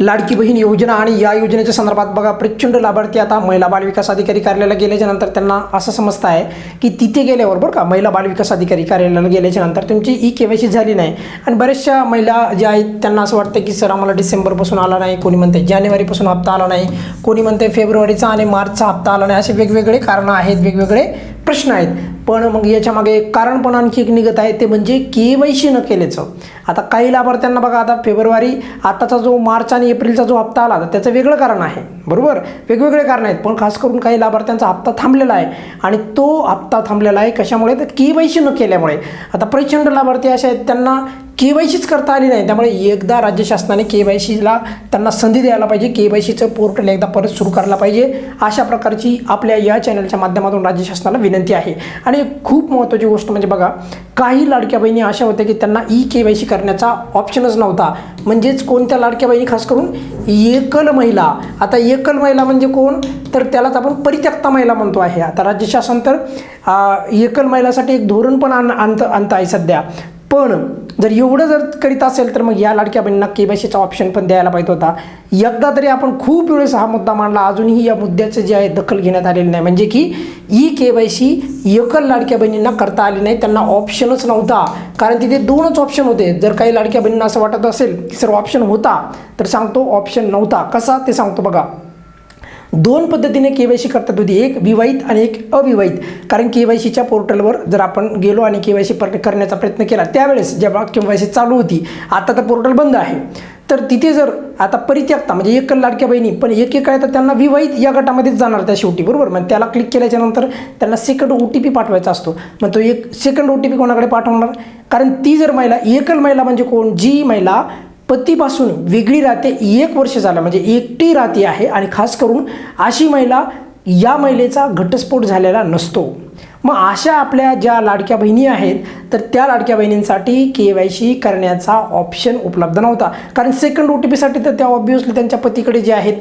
लाडकी बहीण योजना आणि या योजनेच्या संदर्भात बघा प्रचंड लाभार्थी आता महिला बालविकास अधिकारी कार्यालयाला गेल्याच्या नंतर त्यांना असं समजतं आहे की तिथे गेल्यावर बरं का महिला बालविकास अधिकारी कार्यालयाला गेल्याच्या नंतर तुमची KYC झाली नाही आणि बऱ्याचशा महिला ज्या आहेत त्यांना असं वाटतं की सर आम्हाला डिसेंबरपासून आला नाही, कोणी म्हणते जानेवारीपासून हप्ता आला नाही, कोणी म्हणते फेब्रुवारीचा आणि मार्चचा हप्ता आला नाही, असे वेगवेगळे कारणं आहेत, वेगवेगळे प्रश्न आहेत. पण मग याच्यामागे कारण पण आणखी एक निघत आहे ते म्हणजे KYC न केल्याचं. आता काही लाभार्थ्यांना बघा आता फेब्रुवारी आताचा जो मार्च आणि एप्रिलचा जो हप्ता आला तर त्याचं वेगळं कारण आहे, बरोबर, वेगवेगळे कारण आहेत. पण खास करून काही लाभार्थ्यांचा हप्ता थांबलेला आहे आणि तो हप्ता थांबलेला आहे कशामुळे तर KYC न केल्यामुळे. आता प्रचंड लाभार्थी असे आहेत त्यांना KYCच करता आली नाही, त्यामुळे एकदा राज्य शासनाने KYCला त्यांना संधी द्यायला पाहिजे, KYCचं पोर्टल एकदा परत सुरू करायला पाहिजे. अशा प्रकारची आपल्या या चॅनलच्या माध्यमातून राज्य शासनाला विनंती आहे. आणि खूप महत्त्वाची गोष्ट म्हणजे बघा काही लाडक्या बहिणी अशा होत्या की त्यांना KYC करण्याचा ऑप्शनच नव्हता. म्हणजेच कोणत्या लाडक्या बहिणी खास करून एकल महिला. आता एकल महिला म्हणजे कोण तर त्यालाच आपण परित्यक्ता महिला म्हणतो आहे. आता राज्य शासन तर एकल महिलासाठी एक धोरण पण आणत आहे सध्या. पण जर एवढं जर करीत असेल तर मग या लाडक्या बहिणींना KYCचा ऑप्शन पण द्यायला पाहिजे होता. एकदा तरी आपण खूप वेळेस हा मुद्दा मांडला, अजूनही या मुद्द्याचं जे आहे दखल घेण्यात आलेली नाही. म्हणजे की KYC एकल लाडक्या बहिणींना करता आली नाही, त्यांना ऑप्शनच नव्हता. कारण तिथे दोनच ऑप्शन होते. जर काही लाडक्या बहिणींना असं वाटत असेल की सर ऑप्शन होता तर सांगतो ऑप्शन नव्हता. कसा ते सांगतो बघा. दोन पद्धतीने KYC करतात होती, एक विवाहित आणि एक अविवाहित. कारण KYCच्या पोर्टलवर जर आपण गेलो आणि KYC करण्याचा प्रयत्न केला त्यावेळेस जेव्हा KYC चालू होती, आता तर पोर्टल बंद आहे, तर तिथे जर आता परित्यक्ता म्हणजे एकल लाडक्या बहिणी पण एक आहे तर त्यांना विवाहित या गटामध्येच जाणार त्या शेवटी, बरोबर. मग त्याला क्लिक केल्याच्या नंतर त्यांना सेकंड OTP पाठवायचा असतो. मग तो एक सेकंड OTP कोणाकडे पाठवणार. कारण ती जर महिला एकल महिला म्हणजे कोण, जी महिला पतीपासून वेगळी राहते, 1 वर्ष झालं म्हणजे एकटी राहते आहे आणि खास करून अशी महिला या महिलेचा घटस्फोट झालेला नसतो. मग अशा आपल्या ज्या लाडक्या बहिणी आहेत तर त्या लाडक्या बहिणींसाठी KYC करण्याचा ऑप्शन उपलब्ध नव्हता. कारण सेकंड OTPसाठी तर त्या ऑब्वियसली त्यांच्या पतीकडे जे आहेत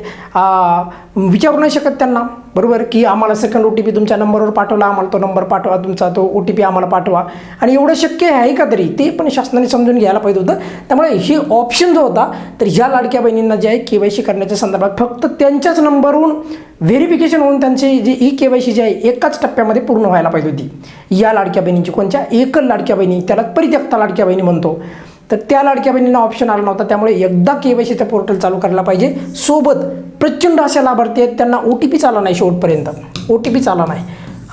विचारू नाही शकत त्यांना, बरोबर, की आम्हाला सेकंड OTP तुमच्या नंबरवर पाठवला, आम्हाला तो नंबर पाठवा, तुमचा तो OTP आम्हाला पाठवा. आणि एवढं शक्य आहे का तरी ते पण शासनाने समजून घ्यायला पाहिजे होतं. त्यामुळे हे ऑप्शन जो होता तर ह्या लाडक्या बहिणींना जे आहे KYC करण्याच्या संदर्भात फक्त त्यांच्याच नंबरवरून व्हेरिफिकेशन होऊन त्यांचे जे KYC जे आहे एकाच टप्प्यामध्ये पूर्ण व्हायला पाहिजे होती. या लाडक्या बहिणींची कोणत्या एकल लाडक्या बहिणी, त्याला परित्यक्ता लाडक्या बहिणी म्हणतो, तर त्या लाडक्या बहिणींना ऑप्शन आला नव्हता. त्यामुळे एकदा KYCचं पोर्टल चालू करायला पाहिजे. सोबत प्रचंड अशा लाभार्थी आहेत त्यांना OTPच आला नाही, शेवटपर्यंत OTPच आला नाही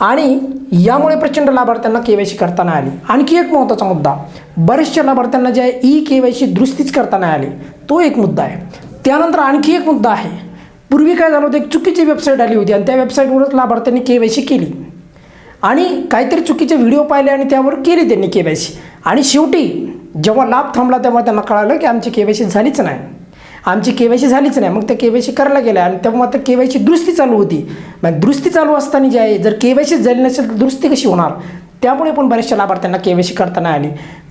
आणि यामुळे प्रचंड लाभार्थ्यांना KYC करता नाही आली. आणखी एक महत्त्वाचा मुद्दा, बऱ्याचशा लाभार्थ्यांना जे आहे KYC दुरुस्तीच करता नाही आली, तो एक मुद्दा आहे. त्यानंतर आणखी एक मुद्दा आहे, पूर्वी काय झालं होतं, एक चुकीची वेबसाईट आली होती आणि त्या वेबसाईटवरच लाभार्थ्यांनी KYC केली आणि काहीतरी चुकीचे व्हिडिओ पाहिले आणि त्यावर केली त्यांनी KYC आणि शेवटी जेव्हा लाभ थांबला तेव्हा त्यांना कळालं की आमची KYC झालीच नाही, आमची KYC झालीच नाही. मग ते KYC करायला गेल्या आणि तेव्हा मात्र KYC दुरुस्ती चालू होती. मग दुरुस्ती चालू असताना जे आहे जर KYC झाली नसेल तर दुरुस्ती कशी होणार. त्यामुळे पण बऱ्याचशा लाभार्थ्यांना KYC करता नाही आली.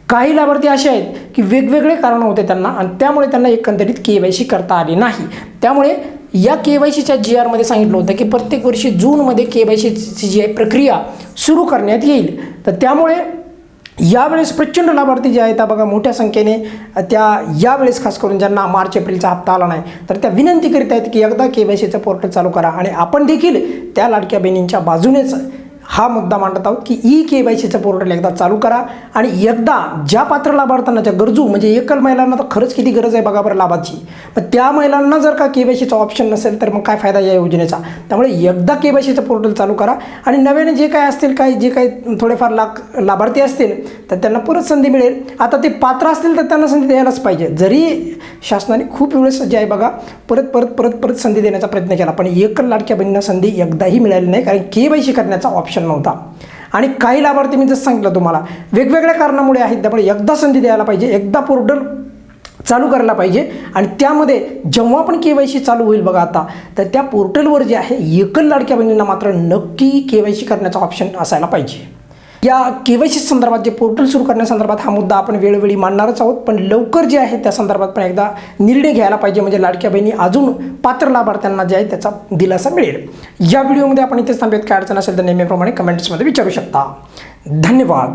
काही लाभार्थी असे आहेत की वेगवेगळे कारण होते त्यांना आणि त्यामुळे त्यांना एकंदरीत KYC करता आली नाही. त्यामुळे या KYCच्या GR मध्ये सांगितलं होतं की प्रत्येक वर्षी जूनमध्ये KYCची जी आहे प्रक्रिया सुरू करण्यात येईल. तर त्यामुळे यावेळेस प्रचंड लाभार्थी जे आहेत बघा मोठ्या संख्येने त्या यावेळेस खास करून ज्यांना मार्च एप्रिलचा हप्ता आला नाही तर त्या विनंती करीत आहेत की एकदा KYCचं पोर्टल चालू करा. आणि आपण देखील त्या लाडक्या बहिणींच्या बाजूनेच हा मुद्दा मांडत आहोत की KYCचं पोर्टल एकदा चालू करा आणि एकदा ज्या पात्र लाभार्थ्यांना, ज्या गरजू म्हणजे एकल महिलांना तर खरंच किती गरज आहे बघा बरं लाभाची, पण त्या महिलांना जर का KYCचा ऑप्शन नसेल तर मग काय फायदा या योजनेचा. त्यामुळे एकदा KYCचं पोर्टल चालू करा आणि नव्याने जे काय असतील जे काही थोडेफार लाभार्थी असतील तर त्यांना परत संधी मिळेल. आता ते पात्र असतील तर त्यांना संधी द्यायलाच पाहिजे. जरी शासनाने खूप वेळेस जे आहे बघा परत संधी देण्याचा प्रयत्न केला पण एकल लाडक्या बहिणींना संधी एकदाही मिळाली नाही, कारण KYC करण्याचा ऑप्शन नव्हता. आणि काही लाभार्थी मी जसं सांगितलं तुम्हाला वेगवेगळ्या कारणामुळे आहेत, त्यामुळे एकदा संधी द्यायला पाहिजे, एकदा पोर्टल चालू करायला पाहिजे. आणि त्यामध्ये जेव्हा पण KYC चालू होईल बघा आता तर त्या पोर्टलवर जे आहे एकल लाडक्या बहिणींना मात्र नक्की KYC करण्याचा ऑप्शन असायला पाहिजे. या KYC संदर्भात जे पोर्टल सुरू करण्यासंदर्भात हा मुद्दा आपण वेळोवेळी मांडणारच आहोत, पण लवकर जे आहे त्या संदर्भात पण एकदा निर्णय घ्यायला पाहिजे म्हणजे लाडक्या बहिणी अजून पात्र लाभार्थ्यांना जे आहे त्याचा दिलासा मिळेल. या व्हिडिओमध्ये आपण इथेच थांबूयात. काय अडचण असेल तर नेहमीप्रमाणे कमेंट्समध्ये विचारू शकता. धन्यवाद.